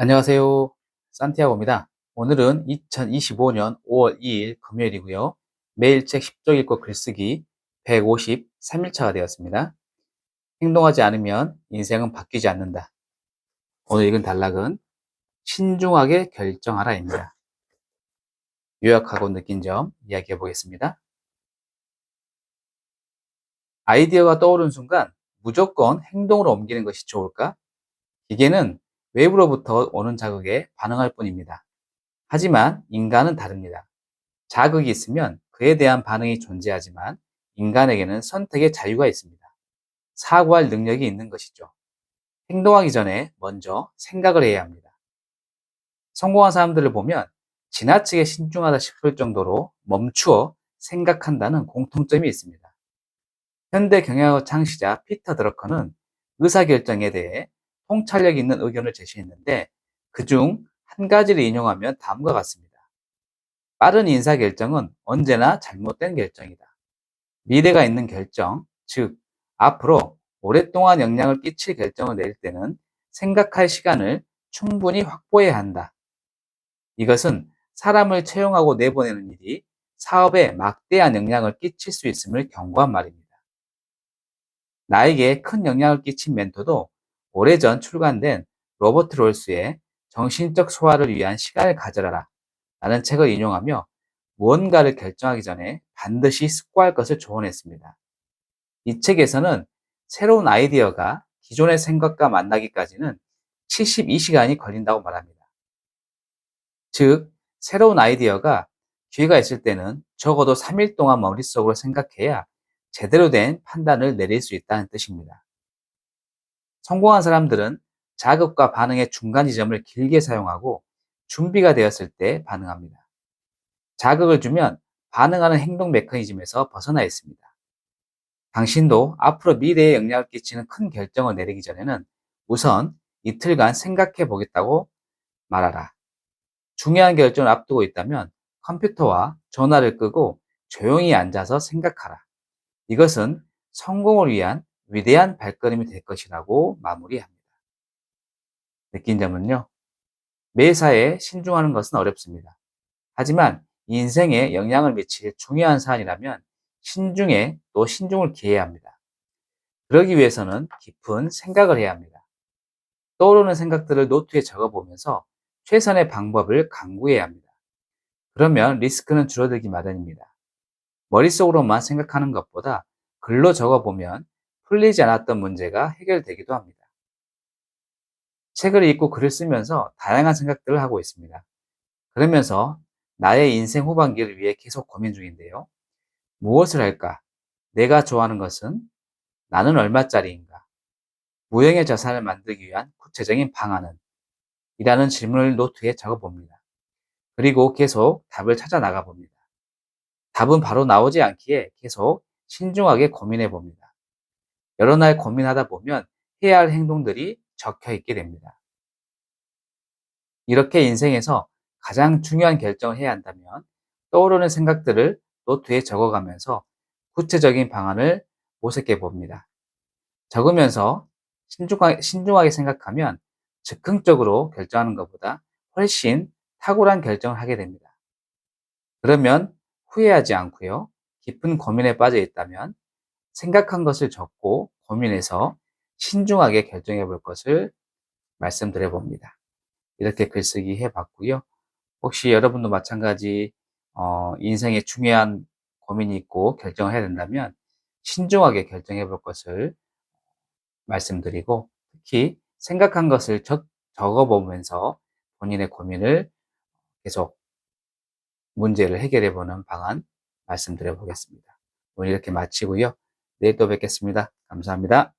안녕하세요. 산티아고입니다. 오늘은 2025년 5월 2일 금요일이고요. 매일 책 10쪽 읽고 글쓰기 153일차가 되었습니다. 행동하지 않으면 인생은 바뀌지 않는다. 오늘 읽은 단락은 신중하게 결정하라입니다. 요약하고 느낀 점 이야기해 보겠습니다. 아이디어가 떠오른 순간 무조건 행동으로 옮기는 것이 좋을까? 기계는 외부로부터 오는 자극에 반응할 뿐입니다. 하지만 인간은 다릅니다. 자극이 있으면 그에 대한 반응이 존재하지만 인간에게는 선택의 자유가 있습니다. 사고할 능력이 있는 것이죠. 행동하기 전에 먼저 생각을 해야 합니다. 성공한 사람들을 보면 지나치게 신중하다 싶을 정도로 멈추어 생각한다는 공통점이 있습니다. 현대 경영학 창시자 피터 드러커는 의사결정에 대해 통찰력 있는 의견을 제시했는데 그중 한 가지를 인용하면 다음과 같습니다. 빠른 인사결정은 언제나 잘못된 결정이다. 미래가 있는 결정, 즉 앞으로 오랫동안 영향을 끼칠 결정을 내릴 때는 생각할 시간을 충분히 확보해야 한다. 이것은 사람을 채용하고 내보내는 일이 사업에 막대한 영향을 끼칠 수 있음을 경고한 말입니다. 나에게 큰 영향을 끼친 멘토도 오래전 출간된 로버트 롤스의 정신적 소화를 위한 시간을 가져라 라는 책을 인용하며 무언가를 결정하기 전에 반드시 숙고할 것을 조언했습니다. 이 책에서는 새로운 아이디어가 기존의 생각과 만나기까지는 72시간이 걸린다고 말합니다. 즉, 새로운 아이디어가 기회가 있을 때는 적어도 3일 동안 머릿속으로 생각해야 제대로 된 판단을 내릴 수 있다는 뜻입니다. 성공한 사람들은 자극과 반응의 중간 지점을 길게 사용하고 준비가 되었을 때 반응합니다. 자극을 주면 반응하는 행동 메커니즘에서 벗어나 있습니다. 당신도 앞으로 미래에 영향을 끼치는 큰 결정을 내리기 전에는 우선 이틀간 생각해 보겠다고 말하라. 중요한 결정을 앞두고 있다면 컴퓨터와 전화를 끄고 조용히 앉아서 생각하라. 이것은 성공을 위한 위대한 발걸음이 될 것이라고 마무리합니다. 느낀 점은요. 매사에 신중하는 것은 어렵습니다. 하지만 인생에 영향을 미칠 중요한 사안이라면 신중에 또 신중을 기해야 합니다. 그러기 위해서는 깊은 생각을 해야 합니다. 떠오르는 생각들을 노트에 적어보면서 최선의 방법을 강구해야 합니다. 그러면 리스크는 줄어들기 마련입니다. 머릿속으로만 생각하는 것보다 글로 적어보면 풀리지 않았던 문제가 해결되기도 합니다. 책을 읽고 글을 쓰면서 다양한 생각들을 하고 있습니다. 그러면서 나의 인생 후반기를 위해 계속 고민 중인데요. 무엇을 할까? 내가 좋아하는 것은? 나는 얼마짜리인가? 무형의 자산을 만들기 위한 구체적인 방안은? 이라는 질문을 노트에 적어봅니다. 그리고 계속 답을 찾아 나가봅니다. 답은 바로 나오지 않기에 계속 신중하게 고민해 봅니다. 여러 날 고민하다 보면 해야 할 행동들이 적혀 있게 됩니다. 이렇게 인생에서 가장 중요한 결정을 해야 한다면 떠오르는 생각들을 노트에 적어가면서 구체적인 방안을 모색해 봅니다. 적으면서 신중하게 생각하면 즉흥적으로 결정하는 것보다 훨씬 탁월한 결정을 하게 됩니다. 그러면 후회하지 않고요. 깊은 고민에 빠져 있다면 생각한 것을 적고 고민해서 신중하게 결정해 볼 것을 말씀드려 봅니다. 이렇게 글쓰기 해봤고요. 혹시 여러분도 마찬가지 인생에 중요한 고민이 있고 결정을 해야 된다면 신중하게 결정해 볼 것을 말씀드리고 특히 생각한 것을 적어보면서 본인의 고민을 계속 문제를 해결해 보는 방안 말씀드려 보겠습니다. 오늘 이렇게 마치고요. 내일 또 뵙겠습니다. 감사합니다.